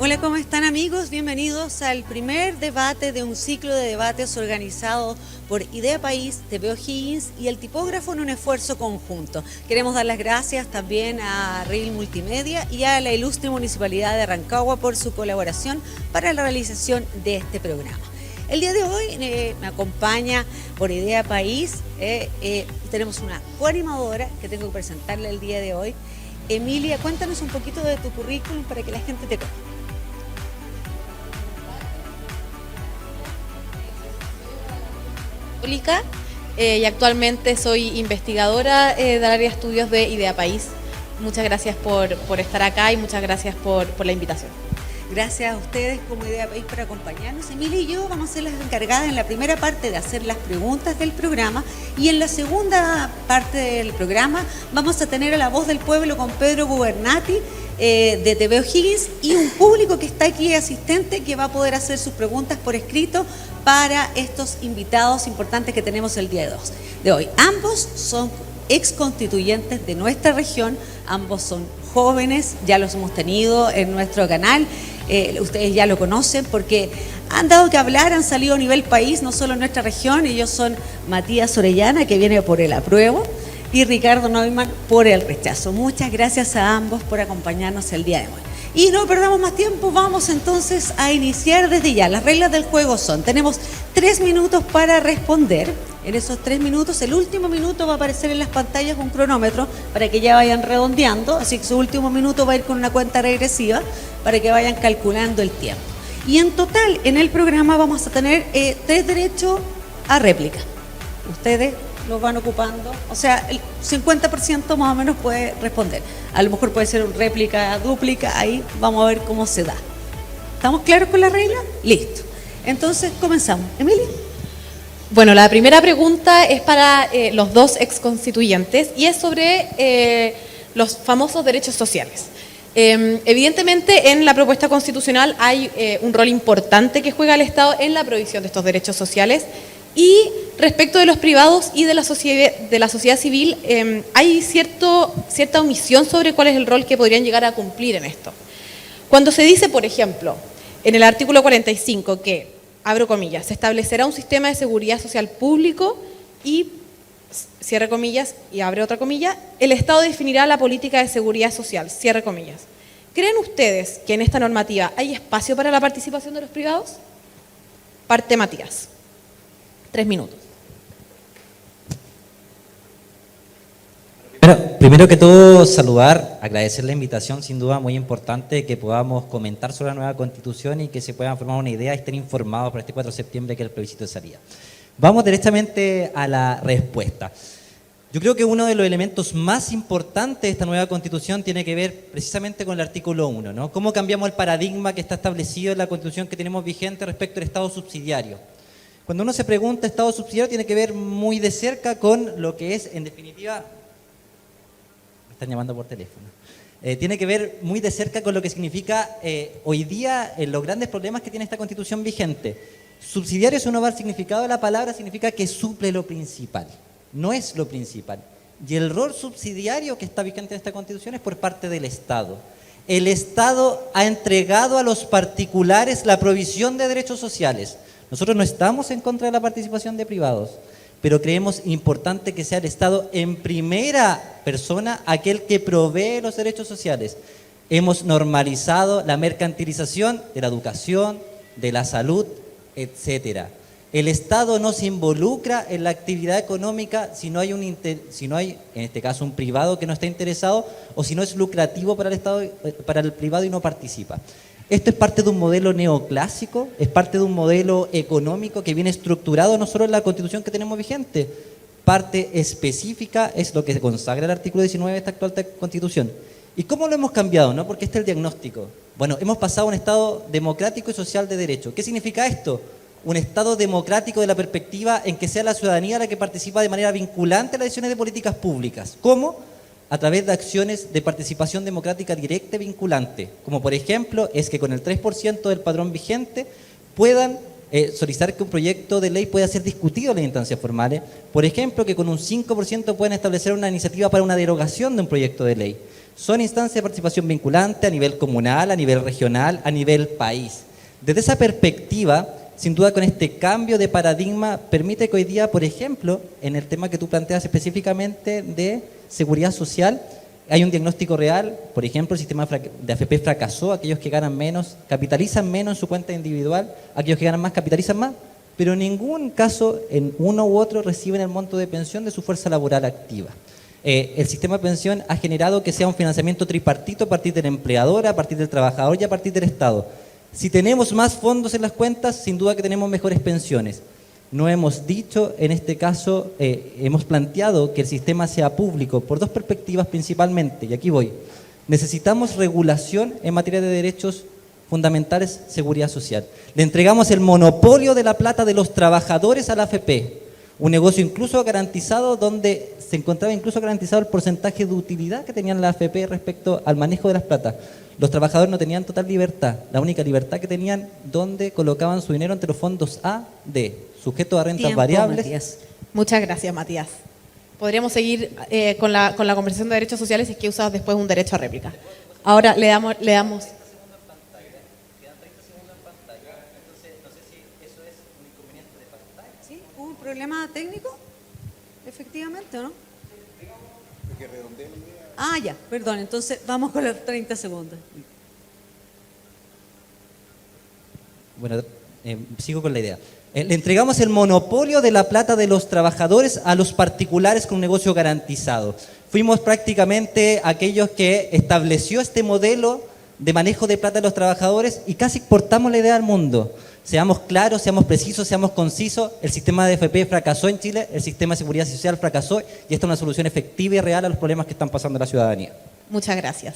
Hola, ¿cómo están amigos? Bienvenidos al primer debate de un ciclo de debates organizado por Idea País, TV O'Higgins y el tipógrafo en un esfuerzo conjunto. Queremos dar las gracias también a Reel Multimedia y a la ilustre Municipalidad de Rancagua por su colaboración para la realización de este programa. El día de hoy me acompaña por Idea País, tenemos una coanimadora que tengo que presentarle el día de hoy. Emilia, cuéntanos un poquito de tu currículum para que la gente te conozca. Y actualmente soy investigadora del área de estudios de Idea País. Muchas gracias por estar acá y muchas gracias por la invitación. Gracias a ustedes como Idea País por acompañarnos. Emilia y yo vamos a ser las encargadas en la primera parte de hacer las preguntas del programa y en la segunda parte del programa vamos a tener a la voz del pueblo con Pedro Gubernati de TV O'Higgins y un público que está aquí asistente que va a poder hacer sus preguntas por escrito para estos invitados importantes que tenemos el día de hoy. Ambos son ex constituyentes de nuestra región, ambos son jóvenes, ya los hemos tenido en nuestro canal, ustedes ya lo conocen porque han dado que hablar, han salido a nivel país, no solo en nuestra región. Ellos son Matías Orellana, que viene por el apruebo, y Ricardo Neumann por el rechazo. Muchas gracias a ambos por acompañarnos el día de hoy. Y no perdamos más tiempo, vamos entonces a iniciar desde ya. Las reglas del juego son, tenemos 3 minutos para responder. En esos 3 minutos, el último minuto va a aparecer en las pantallas un cronómetro para que ya vayan redondeando, así que su último minuto va a ir con una cuenta regresiva para que vayan calculando el tiempo. Y en total, en el programa vamos a tener 3 derechos a réplica. Ustedes los van ocupando, o sea, el 50% más o menos puede responder. A lo mejor puede ser una réplica, dúplica, ahí vamos a ver cómo se da. ¿Estamos claros con la regla? Listo. Entonces, comenzamos. Emilia. Bueno, la primera pregunta es para los dos ex constituyentes y es sobre los famosos derechos sociales. Evidentemente, en la propuesta constitucional hay un rol importante que juega el Estado en la provisión de estos derechos sociales. Y respecto de los privados y de la sociedad civil, hay cierta omisión sobre cuál es el rol que podrían llegar a cumplir en esto. Cuando se dice, por ejemplo, en el artículo 45 que, abro comillas, se establecerá un sistema de seguridad social público y, cierre comillas y abre otra comilla, el Estado definirá la política de seguridad social, cierre comillas. ¿Creen ustedes que en esta normativa hay espacio para la participación de los privados? Parte Matías. 3 minutos. Primero que todo, saludar, agradecer la invitación, sin duda muy importante que podamos comentar sobre la nueva Constitución y que se puedan formar una idea y estén informados para este 4 de septiembre que es el plebiscito de salida. Vamos directamente a la respuesta. Yo creo que uno de los elementos más importantes de esta nueva Constitución tiene que ver precisamente con el artículo 1, ¿no? Cómo cambiamos el paradigma que está establecido en la Constitución que tenemos vigente respecto al Estado subsidiario. Cuando uno se pregunta Estado subsidiario tiene que ver muy de cerca con lo que es, en definitiva, me están llamando por teléfono, tiene que ver muy de cerca con lo que significa hoy día los grandes problemas que tiene esta Constitución vigente. Subsidiario, si uno va al significado de la palabra, significa que suple lo principal, no es lo principal. Y el rol subsidiario que está vigente en esta Constitución es por parte del Estado. El Estado ha entregado a los particulares la provisión de derechos sociales. Nosotros no estamos en contra de la participación de privados, pero creemos importante que sea el Estado en primera persona aquel que provee los derechos sociales. Hemos normalizado la mercantilización de la educación, de la salud, etcétera. El Estado no se involucra en la actividad económica si no hay, en este caso, un privado que no está interesado o si no es lucrativo para el Estado, para el privado y no participa. Esto es parte de un modelo neoclásico, es parte de un modelo económico que viene estructurado no solo en la Constitución que tenemos vigente, parte específica es lo que consagra el artículo 19 de esta actual Constitución. ¿Y cómo lo hemos cambiado, no? Porque este es el diagnóstico. Bueno, hemos pasado a un Estado democrático y social de derecho. ¿Qué significa esto? Un Estado democrático de la perspectiva en que sea la ciudadanía la que participa de manera vinculante en las decisiones de políticas públicas. ¿Cómo? A través de acciones de participación democrática directa y vinculante, como por ejemplo es que con el 3% del padrón vigente puedan solicitar que un proyecto de ley pueda ser discutido en las instancias formales, por ejemplo que con un 5% puedan establecer una iniciativa para una derogación de un proyecto de ley. Son instancias de participación vinculante a nivel comunal, a nivel regional, a nivel país. Desde esa perspectiva, sin duda con este cambio de paradigma, permite que hoy día, por ejemplo, en el tema que tú planteas específicamente de seguridad social, hay un diagnóstico real. Por ejemplo, el sistema de AFP fracasó, aquellos que ganan menos capitalizan menos en su cuenta individual, aquellos que ganan más capitalizan más, pero en ningún caso, en uno u otro, reciben el monto de pensión de su fuerza laboral activa. El sistema de pensión ha generado que sea un financiamiento tripartito a partir del empleador, a partir del trabajador y a partir del Estado. Si tenemos más fondos en las cuentas, sin duda que tenemos mejores pensiones. No hemos dicho, en este caso, hemos planteado que el sistema sea público por dos perspectivas principalmente, y aquí voy. Necesitamos regulación en materia de derechos fundamentales, seguridad social. Le entregamos el monopolio de la plata de los trabajadores a la AFP, un negocio incluso garantizado donde se encontraba incluso garantizado el porcentaje de utilidad que tenían la AFP respecto al manejo de las platas. Los trabajadores no tenían total libertad, la única libertad que tenían donde colocaban su dinero entre los fondos A, D, sujetos a rentas variables. Matías. Muchas gracias, Matías. Podríamos seguir con la conversación de derechos sociales si es que usas después un derecho a réplica. Ahora le damos. ¿Sí? ¿Hubo un problema técnico? Efectivamente, ¿o no? Ah, ya, perdón, entonces vamos con los 30 segundos. Bueno, sigo con la idea. Le entregamos el monopolio de la plata de los trabajadores a los particulares con un negocio garantizado. Fuimos prácticamente aquellos que estableció este modelo de manejo de plata de los trabajadores y casi exportamos la idea al mundo. Seamos claros, seamos precisos, seamos concisos. El sistema de AFP fracasó en Chile, el sistema de seguridad social fracasó y esta es una solución efectiva y real a los problemas que están pasando en la ciudadanía. Muchas gracias.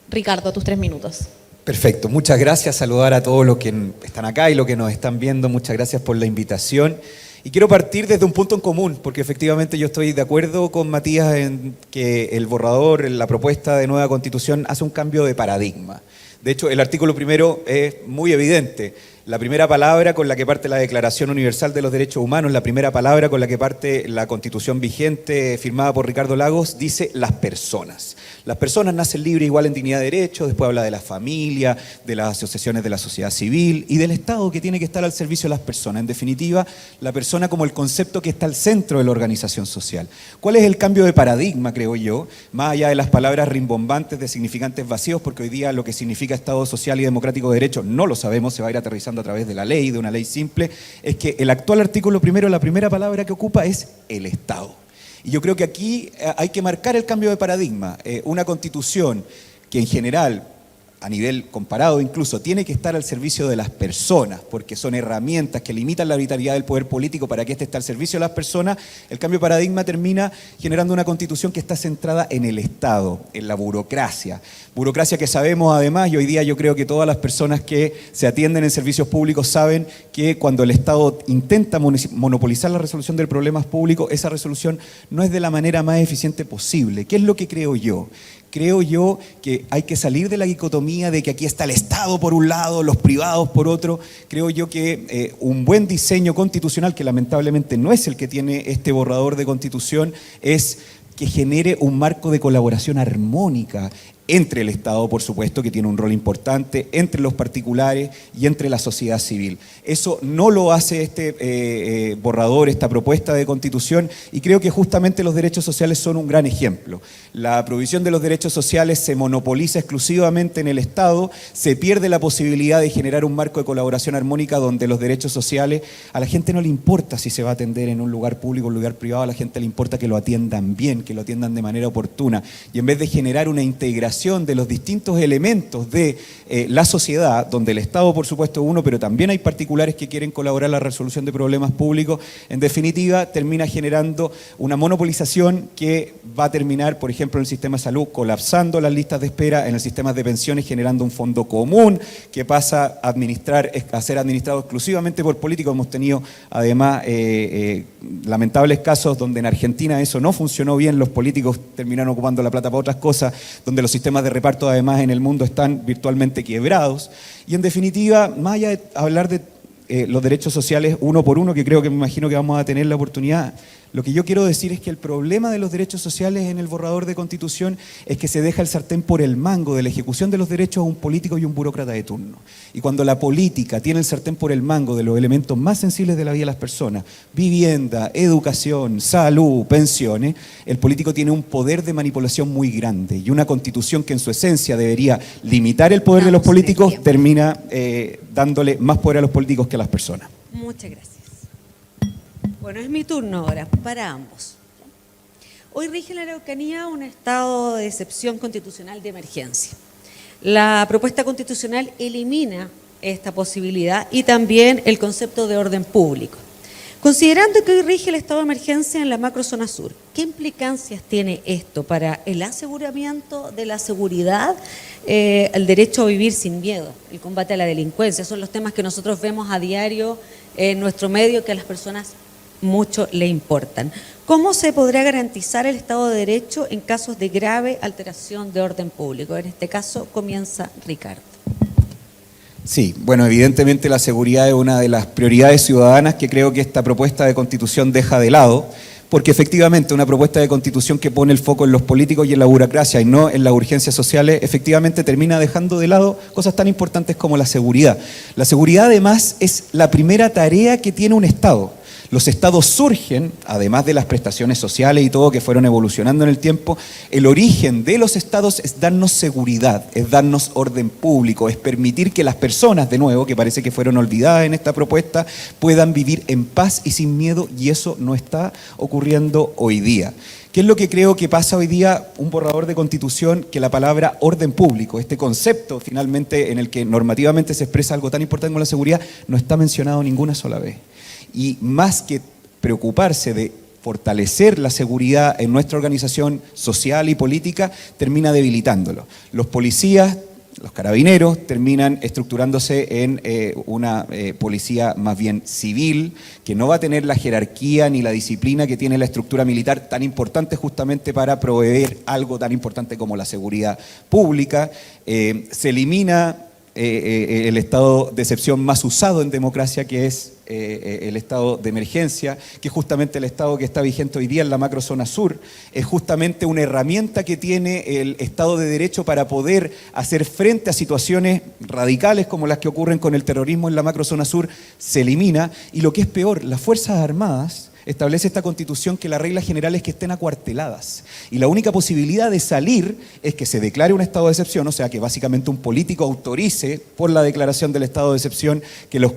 Ricardo, tus 3 minutos. Perfecto, muchas gracias. Saludar a todos los que están acá y los que nos están viendo. Muchas gracias por la invitación. Y quiero partir desde un punto en común, porque efectivamente yo estoy de acuerdo con Matías en que el borrador, la propuesta de nueva constitución hace un cambio de paradigma. De hecho, el artículo primero es muy evidente. La primera palabra con la que parte la Declaración Universal de los Derechos Humanos, la primera palabra con la que parte la Constitución vigente firmada por Ricardo Lagos, dice las personas. Las personas nacen libres, igual en dignidad de derechos, después habla de la familia, de las asociaciones de la sociedad civil y del Estado que tiene que estar al servicio de las personas. En definitiva, la persona como el concepto que está al centro de la organización social. ¿Cuál es el cambio de paradigma, creo yo? Más allá de las palabras rimbombantes de significantes vacíos, porque hoy día lo que significa Estado social y democrático de derecho no lo sabemos, se va a ir aterrizando a través de la ley, de una ley simple, es que el actual artículo primero, la primera palabra que ocupa es el Estado. Y yo creo que aquí hay que marcar el cambio de paradigma. Una constitución que en general, a nivel comparado incluso, tiene que estar al servicio de las personas, porque son herramientas que limitan la arbitrariedad del poder político para que éste esté al servicio de las personas. El cambio de paradigma termina generando una constitución que está centrada en el Estado, en la burocracia. Burocracia que sabemos además, y hoy día yo creo que todas las personas que se atienden en servicios públicos saben que cuando el Estado intenta monopolizar la resolución de problemas públicos, esa resolución no es de la manera más eficiente posible. ¿Qué es lo que creo yo? Creo yo que hay que salir de la dicotomía de que aquí está el Estado por un lado, los privados por otro. Creo yo que un buen diseño constitucional, que lamentablemente no es el que tiene este borrador de constitución, es que genere un marco de colaboración armónica entre el Estado, por supuesto, que tiene un rol importante, entre los particulares y entre la sociedad civil. Eso no lo hace este borrador, esta propuesta de constitución, y creo que justamente los derechos sociales son un gran ejemplo. La provisión de los derechos sociales se monopoliza exclusivamente en el Estado, se pierde la posibilidad de generar un marco de colaboración armónica donde los derechos sociales, a la gente no le importa si se va a atender en un lugar público o un lugar privado, a la gente le importa que lo atiendan bien, que lo atiendan de manera oportuna, y en vez de generar una integración de los distintos elementos de la sociedad, donde el Estado por supuesto es uno, pero también hay particulares que quieren colaborar en la resolución de problemas públicos, en definitiva termina generando una monopolización que va a terminar, por ejemplo, en el sistema de salud colapsando las listas de espera, en el sistema de pensiones generando un fondo común que pasa a ser administrado exclusivamente por políticos. Hemos tenido además lamentables casos donde en Argentina eso no funcionó bien, los políticos terminaron ocupando la plata para otras cosas, donde los sistemas de reparto además en el mundo están virtualmente quebrados. Y en definitiva, más allá de hablar de los derechos sociales uno por uno, que creo que me imagino que vamos a tener la oportunidad, Lo que yo quiero decir es que el problema de los derechos sociales en el borrador de Constitución es que se deja el sartén por el mango de la ejecución de los derechos a un político y un burócrata de turno. Y cuando la política tiene el sartén por el mango de los elementos más sensibles de la vida de las personas, vivienda, educación, salud, pensiones, el político tiene un poder de manipulación muy grande. Y una Constitución que en su esencia debería limitar el poder de los políticos termina dándole más poder a los políticos que a las personas. Muchas gracias. Bueno, es mi turno ahora, para ambos. Hoy rige en la Araucanía un estado de excepción constitucional de emergencia. La propuesta constitucional elimina esta posibilidad y también el concepto de orden público. Considerando que hoy rige el estado de emergencia en la macrozona sur, ¿qué implicancias tiene esto para el aseguramiento de la seguridad, el derecho a vivir sin miedo, el combate a la delincuencia? Son los temas que nosotros vemos a diario en nuestro medio que a las personas mucho le importan. ¿Cómo se podrá garantizar el Estado de Derecho en casos de grave alteración de orden público? En este caso comienza Ricardo. Sí, bueno, evidentemente la seguridad es una de las prioridades ciudadanas que creo que esta propuesta de Constitución deja de lado, porque efectivamente una propuesta de Constitución que pone el foco en los políticos y en la burocracia y no en las urgencias sociales, efectivamente termina dejando de lado cosas tan importantes como la seguridad. La seguridad además es la primera tarea que tiene un Estado. Los estados surgen, además de las prestaciones sociales y todo que fueron evolucionando en el tiempo, el origen de los estados es darnos seguridad, es darnos orden público, es permitir que las personas, de nuevo, que parece que fueron olvidadas en esta propuesta, puedan vivir en paz y sin miedo, y eso no está ocurriendo hoy día. ¿Qué es lo que creo que pasa hoy día? Un borrador de Constitución que la palabra orden público, este concepto finalmente en el que normativamente se expresa algo tan importante como la seguridad, no está mencionado ninguna sola vez. Y más que preocuparse de fortalecer la seguridad en nuestra organización social y política, termina debilitándolo. Los policías, los carabineros, terminan estructurándose en una policía más bien civil, que no va a tener la jerarquía ni la disciplina que tiene la estructura militar, tan importante justamente para proveer algo tan importante como la seguridad pública. Se elimina el estado de excepción más usado en democracia, que es el estado de emergencia, que es justamente el estado que está vigente hoy día en la macrozona sur, es justamente una herramienta que tiene el Estado de Derecho para poder hacer frente a situaciones radicales como las que ocurren con el terrorismo en la macrozona sur, se elimina. Y lo que es peor, las Fuerzas Armadas, establece esta Constitución que la regla general es que estén acuarteladas. Y la única posibilidad de salir es que se declare un estado de excepción, o sea, que básicamente un político autorice por la declaración del estado de excepción que los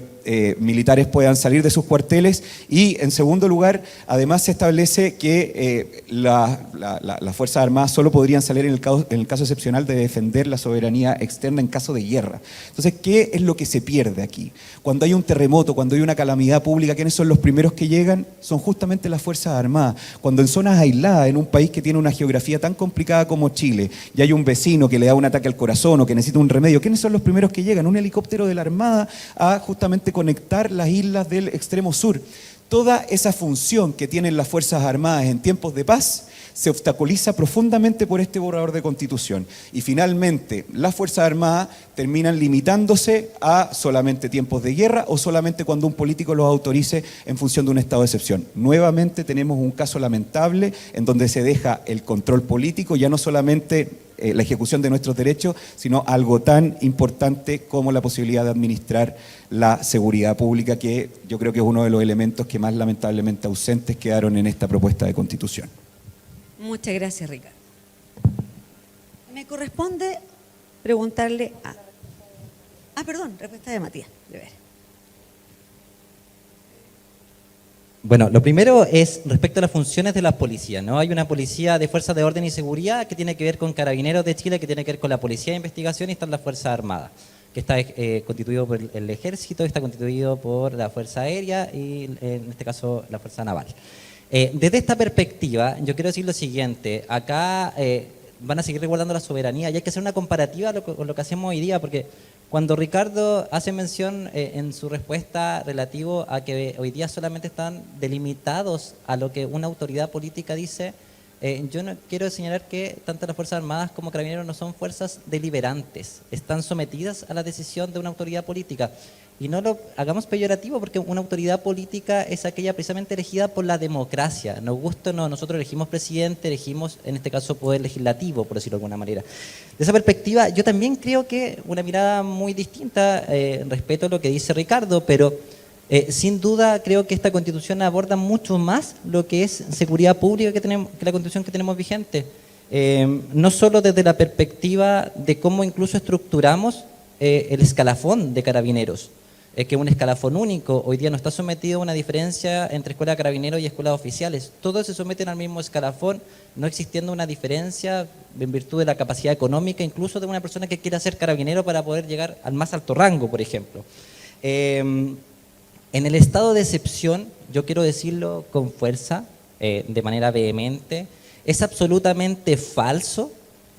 militares puedan salir de sus cuarteles. Y en segundo lugar, además se establece que las Fuerzas Armadas solo podrían salir en el caso excepcional de defender la soberanía externa en caso de guerra. Entonces, ¿qué es lo que se pierde aquí? Cuando hay un terremoto, cuando hay una calamidad pública, ¿quiénes son los primeros que llegan? Son justamente las Fuerzas Armadas. Cuando en zonas aisladas, en un país que tiene una geografía tan complicada como Chile, y hay un vecino que le da un ataque al corazón o que necesita un remedio, ¿quiénes son los primeros que llegan? Un helicóptero de la Armada a justamente conectar las islas del extremo sur. Toda esa función que tienen las Fuerzas Armadas en tiempos de paz se obstaculiza profundamente por este borrador de Constitución. Y finalmente, las Fuerzas Armadas terminan limitándose a solamente tiempos de guerra o solamente cuando un político los autorice en función de un estado de excepción. Nuevamente tenemos un caso lamentable en donde se deja el control político, ya no solamente la ejecución de nuestros derechos, sino algo tan importante como la posibilidad de administrar la seguridad pública, que yo creo que es uno de los elementos que más lamentablemente ausentes quedaron en esta propuesta de Constitución. Muchas gracias, Ricardo. Me corresponde preguntarle a... respuesta de Matías. De ver. Bueno, lo primero es respecto a las funciones de la policía, ¿no? Hay una policía de fuerzas de orden y seguridad que tiene que ver con Carabineros de Chile, que tiene que ver con la Policía de Investigación, y están las Fuerzas Armadas, que está constituido por el Ejército, está constituido por la Fuerza Aérea y en este caso la Fuerza Naval. Desde esta perspectiva, yo quiero decir lo siguiente: acá van a seguir resguardando la soberanía y hay que hacer una comparativa con lo que hacemos hoy día, porque cuando Ricardo hace mención en su respuesta relativo a que hoy día solamente están delimitados a lo que una autoridad política dice, Yo no quiero señalar que tanto las Fuerzas Armadas como Carabineros no son fuerzas deliberantes, están sometidas a la decisión de una autoridad política. Y no lo hagamos peyorativo, porque una autoridad política es aquella precisamente elegida por la democracia. Nos gusta o no, nosotros elegimos presidente, elegimos en este caso poder legislativo, por decirlo de alguna manera. De esa perspectiva, yo también creo que una mirada muy distinta, respeto lo que dice Ricardo, pero sin duda creo que esta Constitución aborda mucho más lo que es seguridad pública que la Constitución que tenemos vigente. No solo desde la perspectiva de cómo incluso estructuramos el escalafón de Carabineros, que es un escalafón único. Hoy día no está sometido a una diferencia entre escuela de carabineros y escuelas oficiales. Todos se someten al mismo escalafón, no existiendo una diferencia en virtud de la capacidad económica, incluso de una persona que quiera ser carabinero para poder llegar al más alto rango, por ejemplo. En el estado de excepción, yo quiero decirlo con fuerza, de manera vehemente, es absolutamente falso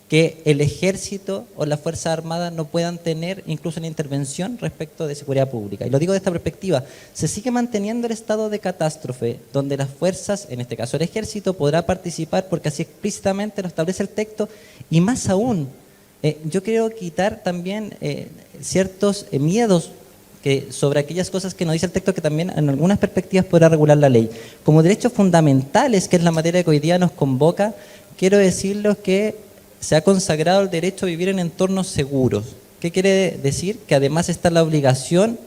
que el ejército o las Fuerzas Armadas no puedan tener incluso una intervención respecto de seguridad pública. Y lo digo de esta perspectiva, se sigue manteniendo el estado de catástrofe, donde las fuerzas, en este caso el ejército, podrá participar porque así explícitamente lo establece el texto, y más aún, yo quiero quitar también ciertos miedos sobre aquellas cosas que nos dice el texto, que también en algunas perspectivas podrá regular la ley. Como derechos fundamentales, que es la materia que hoy día nos convoca, quiero decirles que se ha consagrado el derecho a vivir en entornos seguros. ¿Qué quiere decir? Que además está la obligación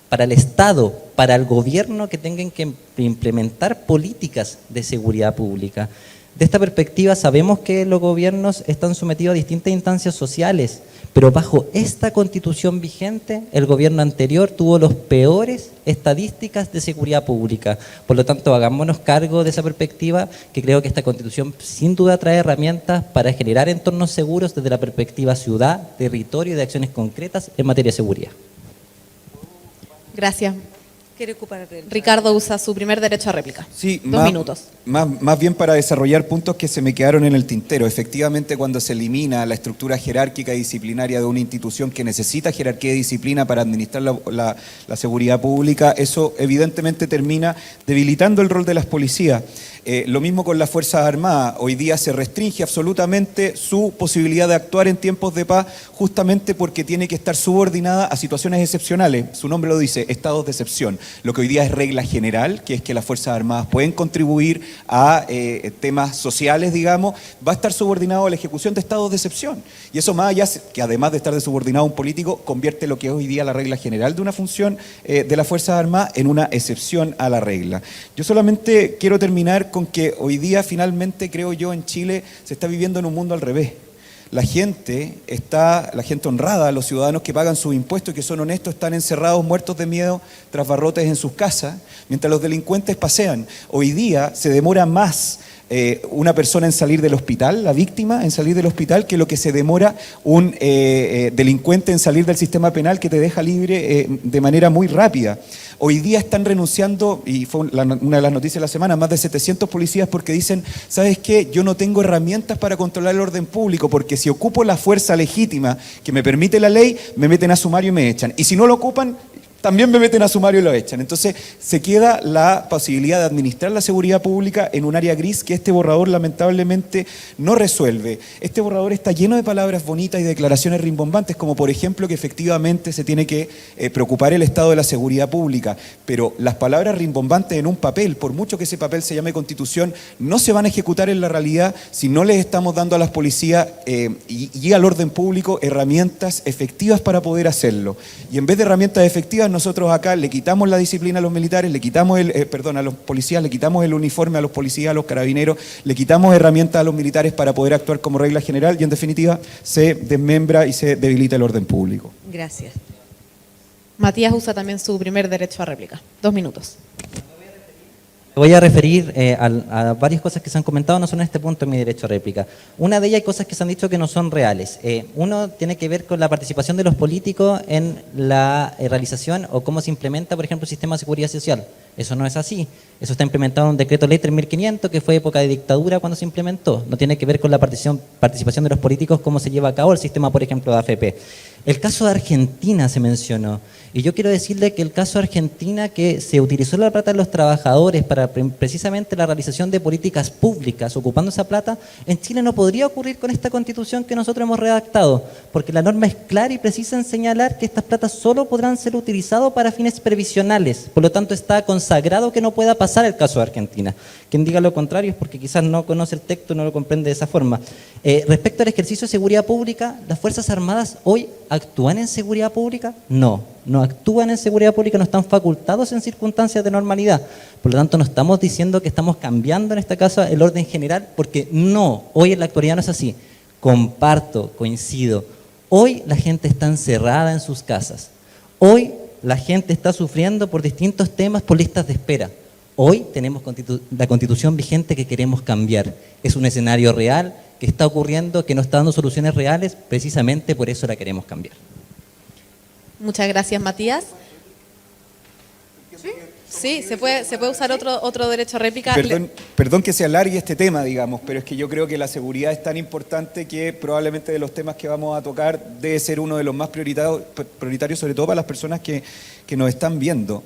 para el Estado, para el gobierno, que tengan que implementar políticas de seguridad pública. De esta perspectiva sabemos que los gobiernos están sometidos a distintas instancias sociales, pero bajo esta Constitución vigente, el gobierno anterior tuvo las peores estadísticas de seguridad pública. Por lo tanto, hagámonos cargo de esa perspectiva, que creo que esta Constitución sin duda trae herramientas para generar entornos seguros desde la perspectiva ciudad, territorio y de acciones concretas en materia de seguridad. Gracias. Quiere ocupar Ricardo usa su primer derecho a réplica. Sí, 2 minutos. Más bien para desarrollar puntos que se me quedaron en el tintero. Efectivamente, cuando se elimina la estructura jerárquica y disciplinaria de una institución que necesita jerarquía y disciplina para administrar la seguridad pública, eso evidentemente termina debilitando el rol de las policías. Lo mismo con las Fuerzas Armadas. Hoy día se restringe absolutamente su posibilidad de actuar en tiempos de paz, justamente porque tiene que estar subordinada a situaciones excepcionales. Su nombre lo dice, estados de excepción. Lo que hoy día es regla general, que es que las Fuerzas Armadas pueden contribuir a temas sociales, digamos, va a estar subordinado a la ejecución de estados de excepción. Y eso, más allá, que además de estar de subordinado a un político, convierte lo que es hoy día la regla general de una función de las Fuerzas Armadas en una excepción a la regla. Yo solamente quiero terminar con que hoy día finalmente, creo yo, en Chile se está viviendo en un mundo al revés. La gente honrada, los ciudadanos que pagan sus impuestos y que son honestos, están encerrados, muertos de miedo, tras barrotes en sus casas, mientras los delincuentes pasean. Hoy día se demora más una persona en salir del hospital, la víctima en salir del hospital, que lo que se demora un delincuente en salir del sistema penal, que te deja libre de manera muy rápida. Hoy día están renunciando, y fue una de las noticias de la semana, más de 700 policías, porque dicen, ¿sabes qué? Yo no tengo herramientas para controlar el orden público, porque si ocupo la fuerza legítima que me permite la ley, me meten a sumario y me echan. Y si no lo ocupan, también me meten a sumario y lo echan. Entonces se queda la posibilidad de administrar la seguridad pública en un área gris que este borrador lamentablemente no resuelve. Este borrador está lleno de palabras bonitas y declaraciones rimbombantes, como por ejemplo que efectivamente se tiene que preocupar el estado de la seguridad pública, pero las palabras rimbombantes en un papel, por mucho que ese papel se llame Constitución, no se van a ejecutar en la realidad si no les estamos dando a las policías y al orden público herramientas efectivas para poder hacerlo. Y en vez de herramientas efectivas, nosotros acá le quitamos la disciplina a los militares, le quitamos a los policías, le quitamos el uniforme a los policías, a los carabineros, le quitamos herramientas a los militares para poder actuar como regla general y en definitiva se desmembra y se debilita el orden público. Gracias. Matías usa también su primer derecho a réplica. 2 minutos. Voy a referir a varias cosas que se han comentado, no son en este punto en mi derecho a réplica. Una de ellas hay cosas que se han dicho que no son reales. Uno tiene que ver con la participación de los políticos en la realización o cómo se implementa, por ejemplo, el sistema de seguridad social. Eso no es así. Eso está implementado en un decreto ley 3500, que fue época de dictadura cuando se implementó. No tiene que ver con la participación de los políticos, cómo se lleva a cabo el sistema, por ejemplo, de AFP. El caso de Argentina se mencionó, y yo quiero decirle que el caso de Argentina, que se utilizó la plata de los trabajadores para precisamente la realización de políticas públicas, ocupando esa plata, en Chile no podría ocurrir con esta constitución que nosotros hemos redactado, porque la norma es clara y precisa en señalar que estas platas solo podrán ser utilizadas para fines previsionales, por lo tanto está consagrado que no pueda pasar el caso de Argentina. Quien diga lo contrario es porque quizás no conoce el texto, no lo comprende de esa forma. Respecto al ejercicio de seguridad pública, ¿las Fuerzas Armadas hoy actúan en seguridad pública? No actúan en seguridad pública, no están facultados en circunstancias de normalidad. Por lo tanto, no estamos diciendo que estamos cambiando en este caso el orden general, porque no, hoy en la actualidad no es así. Comparto, coincido. Hoy la gente está encerrada en sus casas. Hoy la gente está sufriendo por distintos temas, por listas de espera. Hoy tenemos la constitución vigente que queremos cambiar. Es un escenario real que está ocurriendo, que no está dando soluciones reales, precisamente por eso la queremos cambiar. Muchas gracias, Matías. Sí, se puede usar otro derecho a réplica. Perdón que se alargue este tema, digamos, pero es que yo creo que la seguridad es tan importante que probablemente de los temas que vamos a tocar debe ser uno de los más prioritarios, sobre todo para las personas que nos están viendo.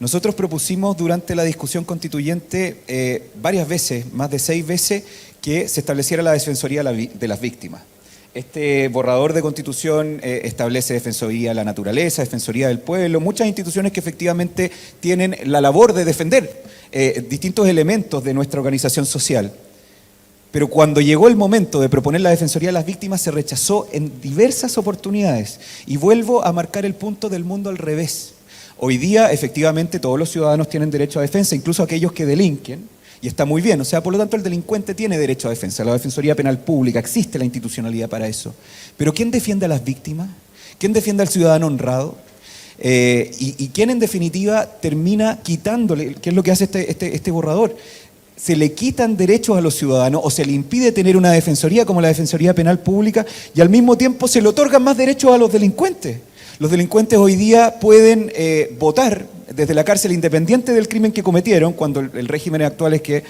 Nosotros propusimos durante la discusión constituyente varias veces, más de 6 veces, que se estableciera la defensoría de las víctimas. Este borrador de constitución establece defensoría de la naturaleza, defensoría del pueblo, muchas instituciones que efectivamente tienen la labor de defender distintos elementos de nuestra organización social. Pero cuando llegó el momento de proponer la defensoría de las víctimas se rechazó en diversas oportunidades. Y vuelvo a marcar el punto del mundo al revés. Hoy día efectivamente todos los ciudadanos tienen derecho a defensa, incluso aquellos que delinquen. Y está muy bien, o sea, por lo tanto el delincuente tiene derecho a defensa, la Defensoría Penal Pública, existe la institucionalidad para eso. Pero ¿quién defiende a las víctimas? ¿Quién defiende al ciudadano honrado? ¿Y quién en definitiva termina quitándole, qué es lo que hace este borrador? Se le quitan derechos a los ciudadanos o se le impide tener una defensoría como la Defensoría Penal Pública y al mismo tiempo se le otorgan más derechos a los delincuentes. Los delincuentes hoy día pueden votar desde la cárcel independiente del crimen que cometieron, cuando el régimen actual es que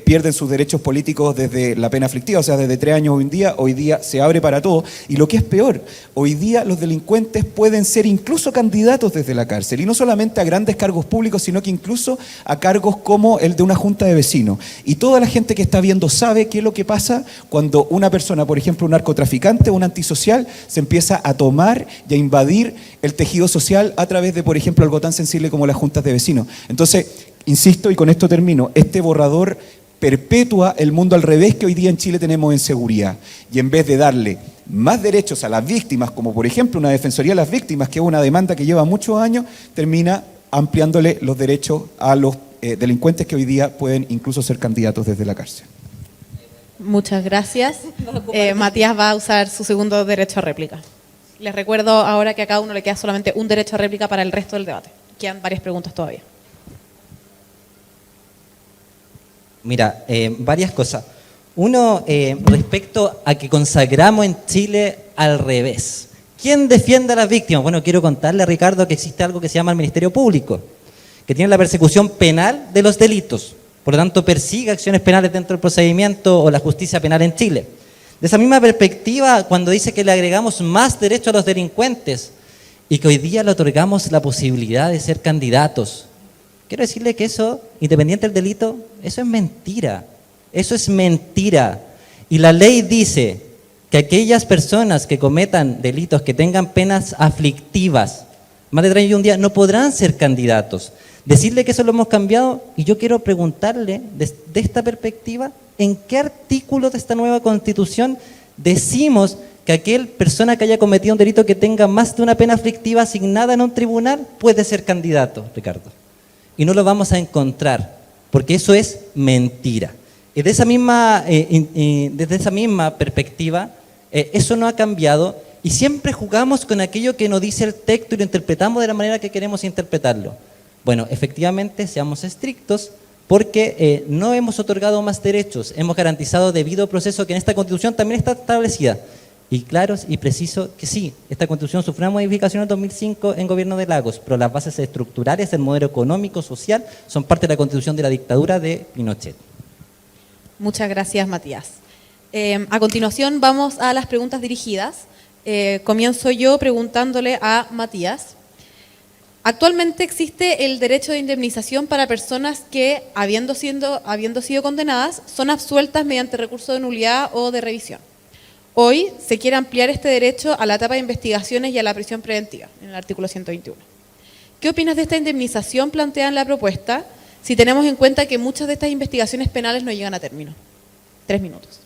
pierden sus derechos políticos desde la pena aflictiva, o sea, desde 3 años hoy día se abre para todo. Y lo que es peor, hoy día los delincuentes pueden ser incluso candidatos desde la cárcel, y no solamente a grandes cargos públicos, sino que incluso a cargos como el de una junta de vecinos. Y toda la gente que está viendo sabe qué es lo que pasa cuando una persona, por ejemplo, un narcotraficante o un antisocial, se empieza a tomar y a invadir el tejido social a través de, por ejemplo, algo tan sensible como las juntas de vecinos. Entonces, insisto, y con esto termino, este borrador perpetúa el mundo al revés que hoy día en Chile tenemos en seguridad. Y en vez de darle más derechos a las víctimas, como por ejemplo una defensoría de las víctimas, que es una demanda que lleva muchos años, termina ampliándole los derechos a los delincuentes que hoy día pueden incluso ser candidatos desde la cárcel. Muchas gracias. Matías va a usar su segundo derecho a réplica. Les recuerdo ahora que a cada uno le queda solamente un derecho a réplica para el resto del debate. Quedan varias preguntas todavía. Mira, varias cosas. Uno, respecto a que consagramos en Chile al revés. ¿Quién defiende a las víctimas? Bueno, quiero contarle a Ricardo que existe algo que se llama el Ministerio Público, que tiene la persecución penal de los delitos. Por lo tanto, persigue acciones penales dentro del procedimiento o la justicia penal en Chile. De esa misma perspectiva, cuando dice que le agregamos más derechos a los delincuentes y que hoy día le otorgamos la posibilidad de ser candidatos, quiero decirle que eso, independiente del delito, eso es mentira. Eso es mentira. Y la ley dice que aquellas personas que cometan delitos, que tengan penas aflictivas, más de 31 días, no podrán ser candidatos. Decirle que eso lo hemos cambiado, y yo quiero preguntarle, desde esta perspectiva, ¿en qué artículo de esta nueva Constitución decimos que aquel persona que haya cometido un delito que tenga más de una pena aflictiva asignada en un tribunal puede ser candidato, Ricardo? Y no lo vamos a encontrar, porque eso es mentira. Y desde esa misma perspectiva, eso no ha cambiado, y siempre jugamos con aquello que nos dice el texto y lo interpretamos de la manera que queremos interpretarlo. Bueno, efectivamente, seamos estrictos, porque no hemos otorgado más derechos, hemos garantizado debido proceso que en esta Constitución también está establecida. Y claro y preciso que sí, esta Constitución sufrió una modificación en 2005 en gobierno de Lagos, pero las bases estructurales del modelo económico, social, son parte de la Constitución de la dictadura de Pinochet. Muchas gracias, Matías. A continuación vamos a las preguntas dirigidas. Comienzo yo preguntándole a Matías. Actualmente existe el derecho de indemnización para personas que, habiendo sido condenadas, son absueltas mediante recurso de nulidad o de revisión. Hoy se quiere ampliar este derecho a la etapa de investigaciones y a la prisión preventiva, en el artículo 121. ¿Qué opinas de esta indemnización planteada en la propuesta, si tenemos en cuenta que muchas de estas investigaciones penales no llegan a término? 3 minutos.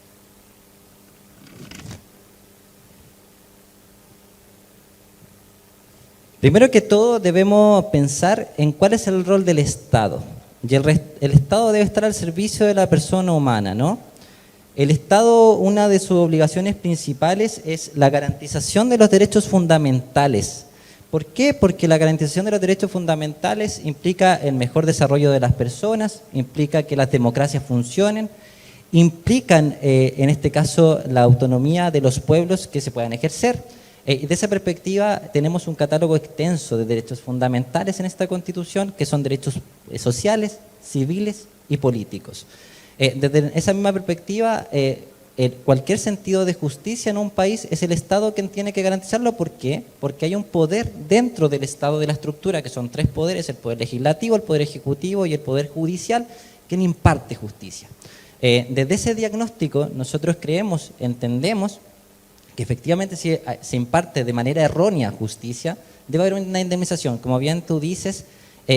Primero que todo debemos pensar en cuál es el rol del Estado. Y el Estado debe estar al servicio de la persona humana, ¿no? El Estado, una de sus obligaciones principales es la garantización de los derechos fundamentales. ¿Por qué? Porque la garantización de los derechos fundamentales implica el mejor desarrollo de las personas, implica que las democracias funcionen, implican, en este caso, la autonomía de los pueblos que se puedan ejercer. De esa perspectiva tenemos un catálogo extenso de derechos fundamentales en esta Constitución, que son derechos sociales, civiles y políticos. Desde esa misma perspectiva, cualquier sentido de justicia en un país es el Estado quien tiene que garantizarlo. ¿Por qué? Porque hay un poder dentro del Estado, de la estructura, que son 3 poderes: el poder legislativo, el poder ejecutivo y el poder judicial, quien imparte justicia. Desde ese diagnóstico nosotros entendemos que efectivamente si se imparte de manera errónea justicia, debe haber una indemnización. Como bien tú dices,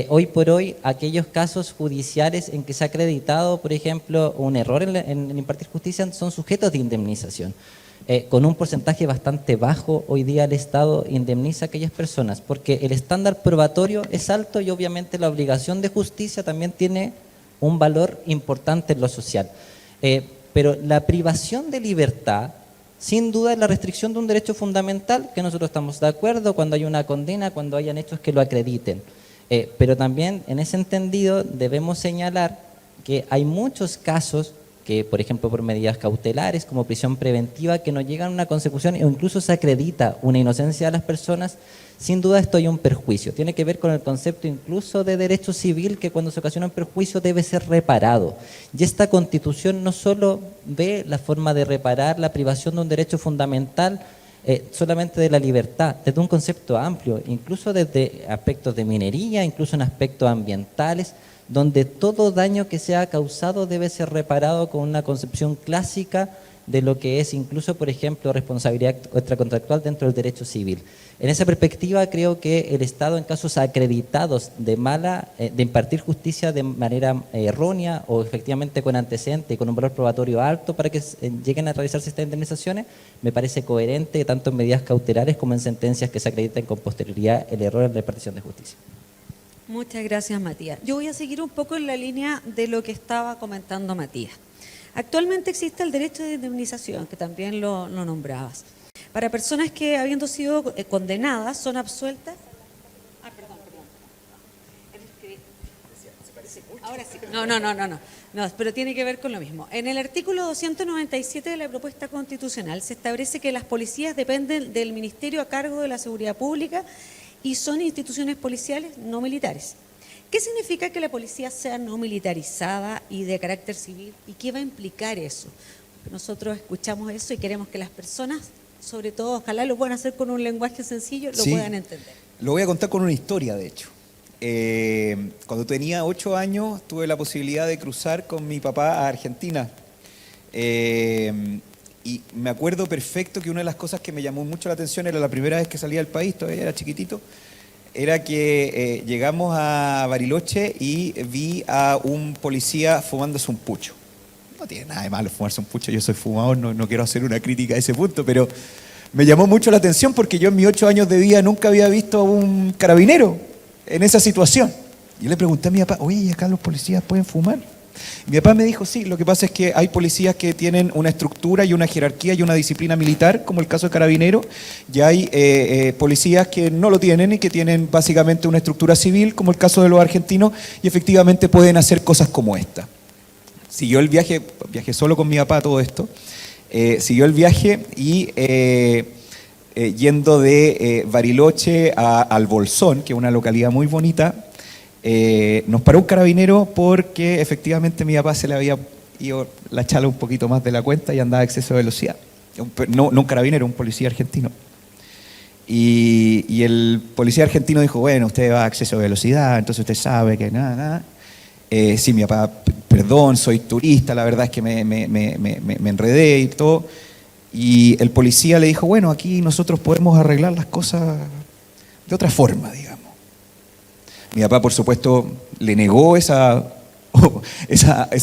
hoy por hoy aquellos casos judiciales en que se ha acreditado, por ejemplo, un error en impartir justicia son sujetos de indemnización. Con un porcentaje bastante bajo, hoy día el Estado indemniza a aquellas personas, porque el estándar probatorio es alto y obviamente la obligación de justicia también tiene un valor importante en lo social. Pero la privación de libertad, sin duda, es la restricción de un derecho fundamental, que nosotros estamos de acuerdo cuando hay una condena, cuando hayan hechos que lo acrediten. Pero también, en ese entendido, debemos señalar que hay muchos casos que, por ejemplo, por medidas cautelares, como prisión preventiva, que no llegan a una consecución o incluso se acredita una inocencia de las personas. Sin duda esto hay un perjuicio. Tiene que ver con el concepto incluso de derecho civil, que cuando se ocasiona un perjuicio debe ser reparado. Y esta Constitución no solo ve la forma de reparar la privación de un derecho fundamental solamente de la libertad, desde un concepto amplio, incluso desde aspectos de minería, incluso en aspectos ambientales, donde todo daño que sea causado debe ser reparado con una concepción clásica de lo que es incluso, por ejemplo, responsabilidad extracontractual dentro del derecho civil. En esa perspectiva, creo que el Estado, en casos acreditados de impartir justicia de manera errónea o efectivamente con antecedente y con un valor probatorio alto para que lleguen a realizarse estas indemnizaciones, me parece coherente tanto en medidas cautelares como en sentencias que se acrediten con posterioridad el error en la repartición de justicia. Muchas gracias, Matías. Yo voy a seguir un poco en la línea de lo que estaba comentando Matías. Actualmente existe el derecho de indemnización, que también lo nombrabas, para personas que, habiendo sido condenadas, son absueltas. Perdón. Ahora sí. No, pero tiene que ver con lo mismo. En el artículo 297 de la propuesta constitucional se establece que las policías dependen del Ministerio a cargo de la Seguridad Pública y son instituciones policiales no militares. ¿Qué significa que la policía sea no militarizada y de carácter civil? ¿Y qué va a implicar eso? Nosotros escuchamos eso y queremos que las personas, sobre todo, ojalá lo puedan hacer con un lenguaje sencillo, lo puedan entender. Lo voy a contar con una historia, de hecho. Cuando tenía 8 años tuve la posibilidad de cruzar con mi papá a Argentina. Y me acuerdo perfecto que una de las cosas que me llamó mucho la atención era la primera vez que salía del país, todavía era chiquitito, era que llegamos a Bariloche y vi a un policía fumándose un pucho. No tiene nada de malo fumarse un pucho, yo soy fumador, no quiero hacer una crítica a ese punto, pero me llamó mucho la atención porque yo en mis 8 años de vida nunca había visto a un carabinero en esa situación. Yo le pregunté a mi papá, oye, ¿y acá los policías pueden fumar? Mi papá me dijo, sí, lo que pasa es que hay policías que tienen una estructura y una jerarquía y una disciplina militar, como el caso de Carabineros, y hay policías que no lo tienen y que tienen básicamente una estructura civil, como el caso de los argentinos, y efectivamente pueden hacer cosas como esta. Siguió el viaje, viajé solo con mi papá todo esto, siguió el viaje y yendo de Bariloche al Bolsón, que es una localidad muy bonita, nos paró un carabinero porque efectivamente mi papá se le había ido la chala un poquito más de la cuenta y andaba a exceso de velocidad. No un carabinero, un policía argentino. Y el policía argentino dijo, bueno, usted va a exceso de velocidad, entonces usted sabe que nada. Sí, mi papá, perdón, soy turista, la verdad es que me enredé y todo. Y el policía le dijo, bueno, aquí nosotros podemos arreglar las cosas de otra forma, digamos. Mi papá, por supuesto, le negó ese